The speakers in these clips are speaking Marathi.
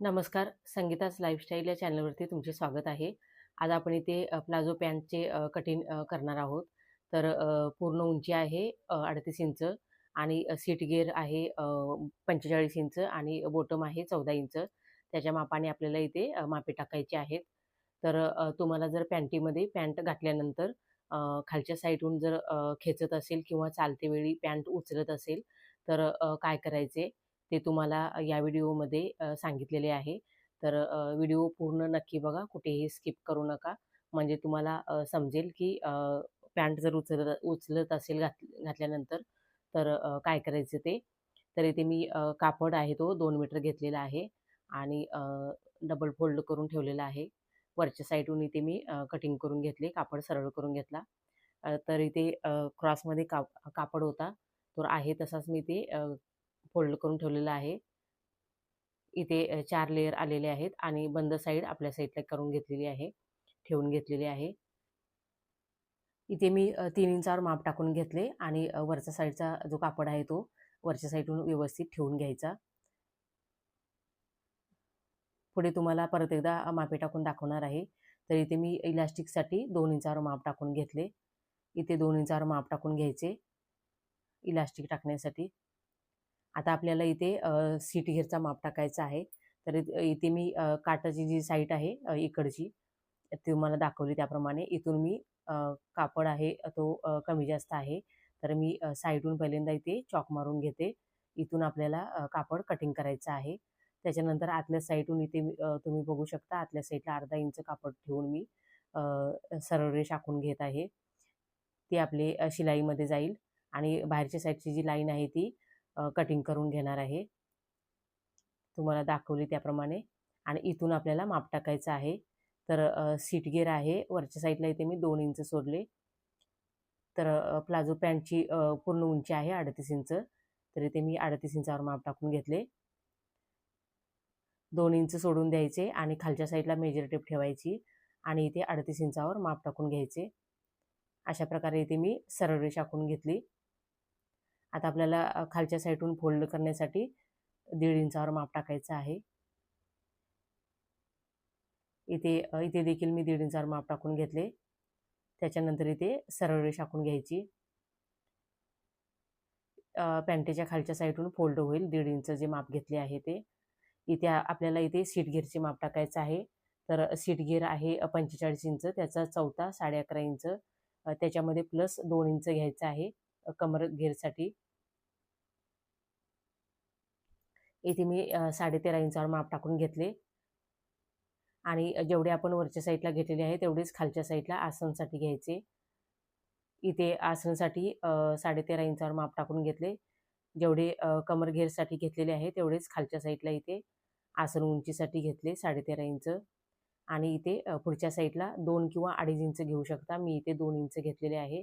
नमस्कार, संगीताच लाईफस्टाईल या चॅनलवरती तुमचे स्वागत आहे. आज आपण इथे प्लाझो पॅन्टचे कटिंग करणार आहोत. तर पूर्ण उंची आहे 38 इंच आणि सीट गेअर आहे 45 इंच आणि बॉटम आहे 14 इंच. त्याच्या मापाने आपल्याला इथे मापे टाकायची आहेत. तर तुम्हाला जर पॅन्टीमध्ये पॅन्ट घातल्यानंतर खालच्या साईडहून जर खेचत असेल किंवा चालते वेळी पॅन्ट उचलत असेल, तर काय करायचे ते तुम्हाला या व्हिडिओमध्ये सांगितलेले आहे. तर व्हिडिओ पूर्ण नक्की बघा, कुठेही स्किप करू नका. म्हणजे तुम्हाला समजेल की पॅन्ट जर उचलत उचलत असेल घातल्यानंतर तर काय करायचं ते. तर इथे मी कापड आहे तो 2 मीटर घेतलेला आहे आणि डबल फोल्ड करून ठेवलेला आहे. वरच्या साईडहून इथे मी कटिंग करून घेतले, कापड सरळ करून घेतला. तर इथे क्रॉसमध्ये कापड होता. तर आहे तसाच मी ते फोल्ड करून ठेवलेला आहे. इथे 4 लेयर आलेले आहेत आणि बंद साईड आपल्या साईडला करून घेतलेली आहे, ठेवून घेतलेली आहे. इथे मी 3 इंचावर माप टाकून घेतले आणि वरच्या साईडचा जो कापड आहे तो वरच्या साईडहून व्यवस्थित ठेवून घ्यायचा. पुढे तुम्हाला परत एकदा मापे टाकून दाखवणार आहे. तर इथे मी इलास्टिकसाठी 2 इंचावर माप टाकून घेतले. इथे 2 इंचावर माप टाकून घ्यायचे इलास्टिक टाकण्यासाठी. आता आपल्याला इथे सीट घेरचा माप टाकायचा आहे. तर इथे मी काठाची जी साईड आहे इकडची ती तुम्हाला दाखवली त्याप्रमाणे इथून मी कापड आहे तो कमी जास्त आहे. तर मी साईडहून पहिल्यांदा इथे चॉक मारून घेते. इथून आपल्याला कापड कटिंग करायचं आहे. त्याच्यानंतर आतल्या साईडहून इथे तुम्ही बघू शकता आतल्या साईडला अर्धा इंच कापड ठेवून मी सरळ रेष आखून घेत आहे. ती आपली शिलाईमध्ये जाईल आणि बाहेरच्या साईडची जी लाईन आहे ती कटिंग करून घेणार आहे. तुम्हाला दाखवली त्याप्रमाणे आणि इथून आपल्याला माप टाकायचं आहे. तर सीट गेअर आहे वरच्या साईडला इथे मी 2 इंच सोडले. तर प्लाझो पॅन्टची पूर्ण उंची आहे 38 इंच. तर इथे मी 38 इंचावर माप टाकून घेतले. 2 इंच सोडून द्यायचे आणि खालच्या साईडला मेजर टेप ठेवायची आणि इथे 38 इंचावर माप टाकून घ्यायचे. अशा प्रकारे इथे मी सरळ रेष आखून घेतली. आता आपल्याला खालच्या साईडहून फोल्ड करण्यासाठी 1.5 इंचावर माप टाकायचं आहे. इथे देखील मी 1.5 इंचावर माप टाकून घेतले. त्याच्यानंतर इथे सरळ रेष आखून घ्यायची. पॅन्टेच्या खालच्या साईडहून फोल्ड होईल 1.5 इंच जे माप घेतले आहे ते. इथे आपल्याला इथे सीट घेरचे माप टाकायचं आहे. तर सीट घेर आहे 45 इंच, त्याचा चौथा 11.5 इंच, त्याच्यामध्ये प्लस 2 इंच घ्यायचं आहे कमर घेरसाठी. इथे मी 13.5 इंचावर माप टाकून घेतले आणि जेवढे आपण वरच्या साईडला घेतलेले आहे तेवढेच खालच्या साईडला आसनसाठी घ्यायचे. इथे आसनसाठी 13.5 इंचावर माप टाकून घेतले. जेवढे कमर घेरसाठी घेतलेले आहे तेवढेच खालच्या साईडला इथे आसन उंचीसाठी घेतले 13.5 इंच आणि इथे पुढच्या साईडला 2 किंवा 2.5 इंच घेऊ शकता. मी इथे 2 इंच घेतलेले आहे.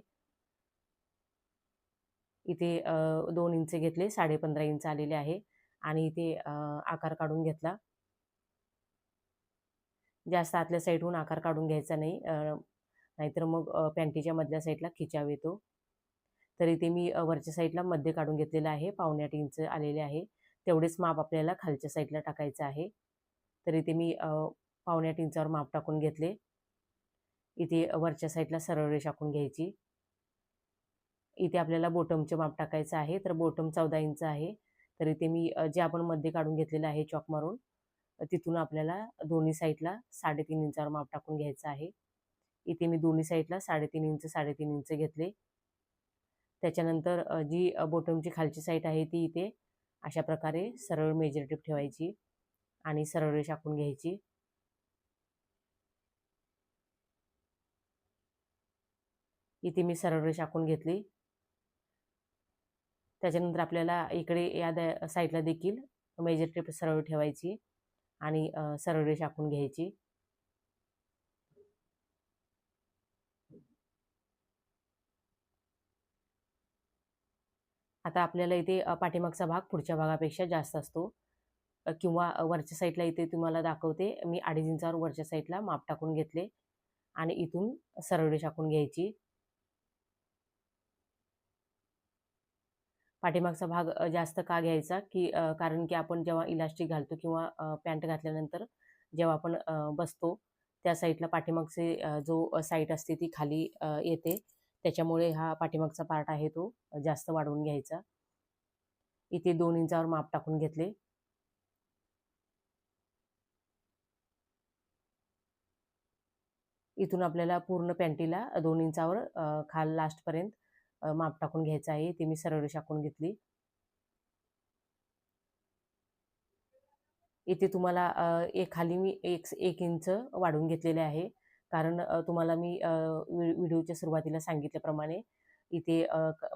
इथे 2 इंच घेतले, 15.5 इंच आलेले आहे आणि इथे आकार काढून घेतला. जास्त आतल्या साईडहून आकार काढून घ्यायचा नाही, नाहीतर मग पॅन्टीच्या मधल्या साईडला खिचाव येतो. तर इथे मी वरच्या साईडला मध्ये काढून घेतलेलं आहे, 1.5 इंच आलेले आहे. तेवढेच माप आपल्याला खालच्या साईडला टाकायचं आहे. तर इथे मी 1.5 इंचावर माप टाकून घेतले. इथे वरच्या साईडला सरळ रेष आखून घ्यायची. इथे आपल्याला बॉटमचे माप टाकायचं आहे. तर बॉटम 14 इंच आहे. तर इथे मी जे आपण मध्ये काढून घेतलेलं आहे चॉक मारून, तिथून आपल्याला दोन्ही साईडला 3.5 इंचावर माप टाकून घ्यायचं आहे. इथे मी दोन्ही साईडला 3.5 इंच 3.5 इंच घेतले. त्याच्यानंतर जी बॉटमची खालची साईड आहे ती इथे अशा प्रकारे सरळ मेजर टेप ठेवायची आणि सरळ रेष आखून घ्यायची. इथे मी सरळ रेष आखून घेतली. त्याच्यानंतर आपल्याला इकडे या साईडला देखील मेजर टेप सरळ ठेवायची आणि सरळ रेष आखून घ्यायची. आता आपल्याला इथे पाठीमागचा भाग पुढच्या भागापेक्षा जास्त असतो किंवा वरच्या साईडला इथे तुम्हाला दाखवते मी 2.5 इंचावर वरच्या साईडला माप टाकून घेतले आणि इथून सरळ रेष आखून घ्यायची. पाठीमागचा भाग जास्त का घ्यायचा की कारण की आपण जेव्हा इलास्टिक घालतो किंवा पॅन्ट घातल्यानंतर जेव्हा आपण बसतो त्या साईडला पाठीमागचे जो साईड असते ती खाली येते, त्याच्यामुळे हा पाठीमागचा पार्ट आहे तो जास्त वाढवून घ्यायचा. इथे 2 इंचावर माप टाकून घेतले. इथून आपल्याला पूर्ण पॅन्टीला 2 इंचावर खाल लास्टपर्यंत माप टाकून घ्यायचं आहे. ते मी सरळ रेषा आखून घेतली. इथे तुम्हाला खाली मी 1 इंच वाढवून घेतलेले आहे. कारण तुम्हाला मी व्हिडिओच्या सुरुवातीला सांगितल्याप्रमाणे इथे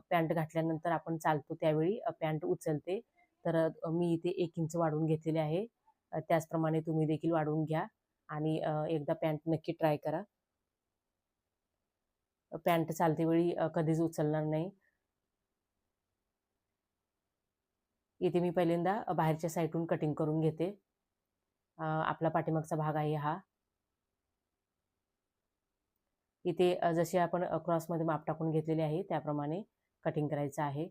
पॅन्ट घातल्यानंतर आपण चालतो त्यावेळी पॅन्ट उचलते. तर मी इथे 1 इंच वाढवून घेतलेले आहे. त्याचप्रमाणे तुम्ही देखील वाढवून घ्या आणि एकदा पॅन्ट नक्की ट्राय करा. पॅन्ट चालतेवेळी कधीच उचलणार नाही. इथे मी पहिल्यांदा बाहेरच्या साईडून कटिंग करून घेते. आपला पाठीमागचा भाग आहे हा. इथे जसे आपण क्रॉसमध्ये माप टाकून घेतलेले आहे त्याप्रमाणे कटिंग करायचं आहे.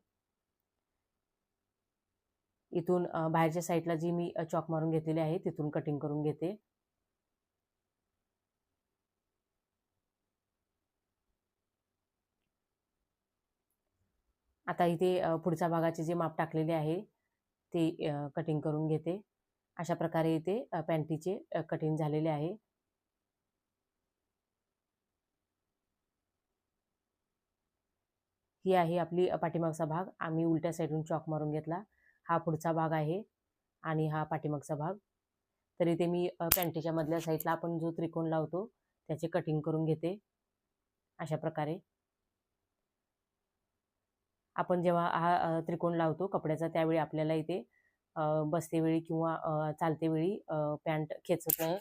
इथून बाहेरच्या साईडला जी मी चॉक मारून घेतलेली आहे तिथून कटिंग करून घेते. आता इथे पुढच्या भागाचे जे माप टाकलेले आहे ते कटिंग करून घेते. अशा प्रकारे इथे पॅन्टीचे कटिंग झालेले आहे. ही आहे आपली पाठीमागचा भाग. आम्ही उलट्या साईडून चॉक मारून घेतला. हा पुढचा भाग आहे आणि हा पाठीमागचा भाग. तर इथे मी पॅन्टीच्या मधल्या साईडला आपण जो त्रिकोण लावतो त्याचे कटिंग करून घेते. अशा प्रकारे आपण जेव्हा हा त्रिकोण लावतो कपड्याचा त्यावेळी आपल्याला इथे बसतेवेळी किंवा चालतेवेळी पॅन्ट खेचत नाही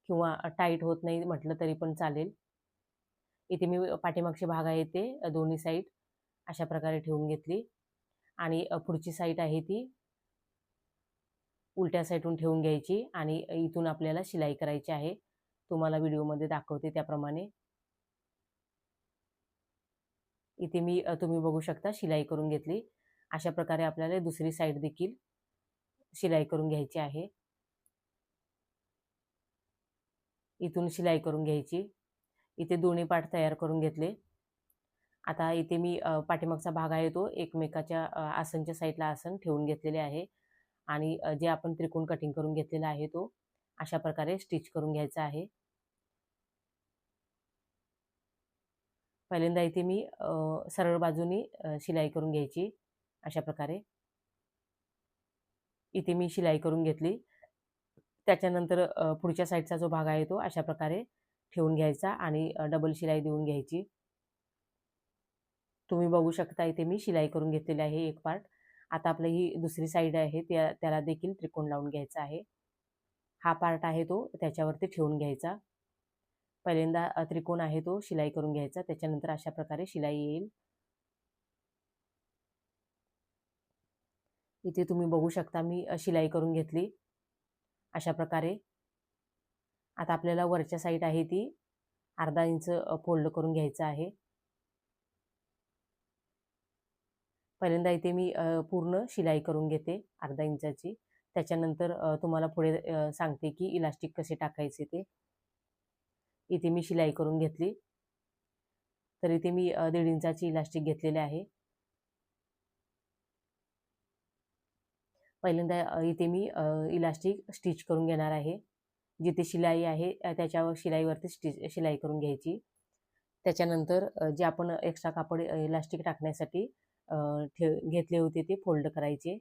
किंवा टाईट होत नाही म्हटलं तरी पण चालेल. इथे मी पाठीमागचे भाग आहे ते दोन्ही साईड अशा प्रकारे ठेवून घेतली आणि पुढची साईड आहे ती उलट्या साईडून ठेवून घ्यायची आणि इथून आपल्याला शिलाई करायची आहे. तुम्हाला व्हिडिओमध्ये दाखवते त्याप्रमाणे. इथे मी तुम्ही बघू शकता शिलाई करून घेतली. अशा प्रकारे आपल्याला दुसरी साईड देखील शिलाई करून घ्यायची आहे. इथून शिलाई करून घ्यायची. इथे दोन्ही पार्ट तयार करून घेतले. आता इथे मी पाठीमागचा भाग आहे तो एकमेकाच्या आसनच्या साईडला आसन ठेवून घेतलेले आहे आणि जे आपण त्रिकोण कटिंग करून घेतलेला आहे तो अशा प्रकारे स्टिच करून घ्यायचा आहे. पहिल्यांदा इथे मी सरळ बाजूनी शिलाई करून घ्यायची अशा प्रकारे. इथे मी शिलाई करून घेतली. त्याच्यानंतर पुढच्या साईडचा जो भाग आहे तो अशा प्रकारे ठेवून घ्यायचा आणि डबल शिलाई देऊन घ्यायची. तुम्ही बघू शकता इथे मी शिलाई करून घेतलेली आहे एक पार्ट. आता आपली ही दुसरी साईड आहे त्याला देखील त्रिकोण लावून घ्यायचा आहे. हा पार्ट आहे तो त्याच्यावरती ठेवून घ्यायचा. पहिल्यांदा त्रिकोण आहे तो शिलाई करून घ्यायचा. त्याच्यानंतर अशा प्रकारे शिलाई येईल. इथे तुम्ही बघू शकता मी शिलाई करून घेतली अशा प्रकारे. आता आपल्याला वरच्या साईड आहे ती अर्धा इंच फोल्ड करून घ्यायचं आहे. पहिल्यांदा इथे मी पूर्ण शिलाई करून घेते अर्धा इंचाची. त्याच्यानंतर तुम्हाला पुढे सांगते की इलास्टिक कसे टाकायचे ते. इथे मी शिलाई करून घेतली. तर इथे मी 1.5 इंचाची इलास्टिक घेतलेले आहे. पहिल्यांदा इथे मी इलास्टिक स्टिच करून घेणार आहे. जिथे शिलाई आहे त्याच्यावर शिलाईवरती शिलाई करून घ्यायची. त्याच्यानंतर जे आपण एक्स्ट्रा कापड इलास्टिक टाकण्यासाठी घेतले होते ते फोल्ड करायचे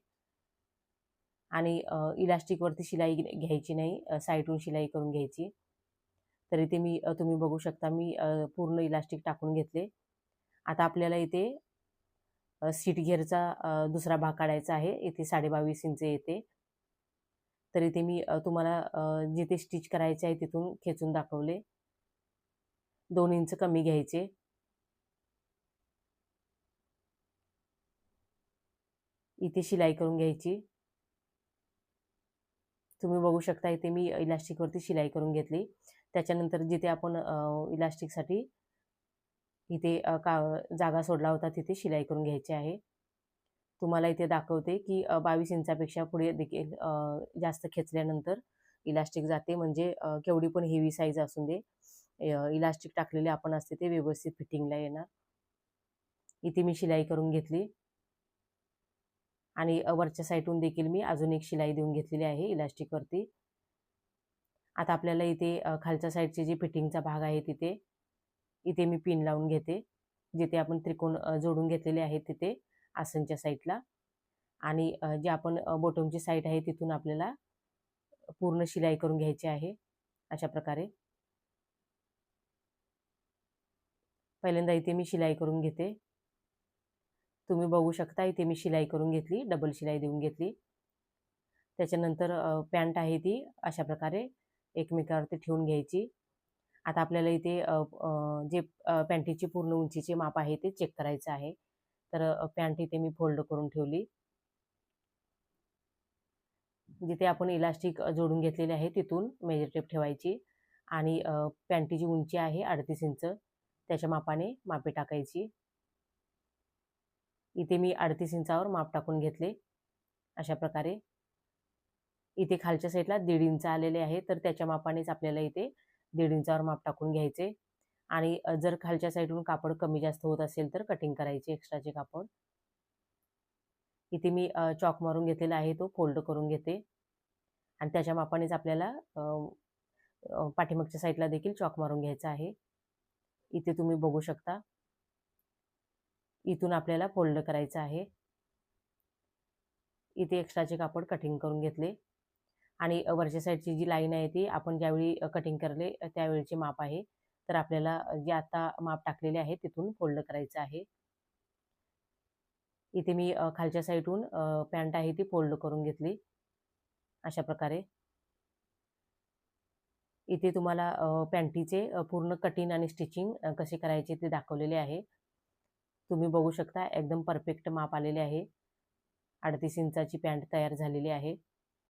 आणि इलास्टिकवरती शिलाई घ्यायची नाही, साईडून शिलाई करून घ्यायची. तर इथे मी तुम्ही बघू शकता मी पूर्ण इलास्टिक टाकून घेतले. आता आपल्याला इथे सीट घेरचा दुसरा भाग काढायचा आहे. इथे 22.5 इंच येते. तर इथे मी तुम्हाला जिथे स्टिच करायचे आहे तिथून खेचून दाखवले. 2 इंच कमी घ्यायचे. इथे शिलाई करून घ्यायची. तुम्ही बघू शकता इथे मी इलास्टिकवरती शिलाई करून घेतली. त्याच्यानंतर जिथे आपण इलास्टिकसाठी इथे जागा सोडला होता तिथे शिलाई करून घ्यायची आहे. तुम्हाला इथे दाखवते की 22 इंचापेक्षा पुढे देखील जास्त खेचल्यानंतर इलास्टिक जाते, म्हणजे केवढी पण हेवी साईज असू दे, इलास्टिक टाकलेले आपण असते ते व्यवस्थित फिटिंगला येणार. इथे मी शिलाई करून घेतली आणि वरच्या साईडून देखील मी अजून एक शिलाई देऊन घेतलेली आहे इलास्टिकवरती. आता आपल्याला इथे खालच्या साईडची जी फिटिंगचा भाग आहे इथे मी पिन लावून घेते, जिथे आपण त्रिकोण जोडून घेतलेले आहेत तिथे आसनच्या साईडला. आणि जे आपण बॉटमची साईड आहे तिथून आपल्याला पूर्ण शिलाई करून घ्यायची आहे अशा प्रकारे. पहिल्यांदा इथे मी शिलाई करून घेते. तुम्ही बघू शकता इथे मी शिलाई करून घेतली, डबल शिलाई देऊन घेतली. त्याच्यानंतर पॅन्ट आहे ती अशा प्रकारे एकमेकावरती ठेवून घ्यायची. आता आपल्याला इथे जे पॅन्टीची पूर्ण उंचीचे माप आहे ते चेक करायचं आहे. तर पॅन्ट इथे मी फोल्ड करून ठेवली. जिथे आपण इलास्टिक जोडून घेतलेले आहे तिथून मेजर टेप ठेवायची आणि पॅन्टीची उंची आहे 38 इंच, त्याच्या मापाने मापे टाकायची. इथे मी 38 इंचावर माप टाकून घेतले अशा प्रकारे. इथे खालच्या साईडला 1.5 इंच आलेले आहे, तर त्याच्या मापानेच आपल्याला इथे 1.5 इंचावर माप टाकून घ्यायचे. आणि जर खालच्या साईडून कापड कमी जास्त होत असेल तर कटिंग करायचे एक्स्ट्राचे कापड. इथे मी चॉक मारून घेतलेला आहे, तो फोल्ड करून घेते आणि त्याच्या मापानेच आपल्याला पाठीमागच्या साईडला देखील चॉक मारून घ्यायचा आहे. इथे तुम्ही बघू शकता, इथून आपल्याला फोल्ड करायचं आहे. इथे एक्स्ट्राचे कापड कटिंग करून घेतले आणि वरच्या साईडची जी लाईन आहे ती आपण ज्यावेळी कटिंग करले त्यावेळीचे माप आहे. तर आपल्याला जे आता माप टाकलेले आहे तिथून फोल्ड करायचं आहे. इथे मी खालच्या साईडून पॅन्ट आहे ती फोल्ड करून घेतली अशा प्रकारे. इथे तुम्हाला पॅन्टीचे पूर्ण कटिंग आणि स्टिचिंग कसे करायचे ते दाखवलेले आहे. तुम्ही बघू शकता एकदम परफेक्ट माप आलेले आहे. 38 इंचाची पॅन्ट तयार झालेली आहे.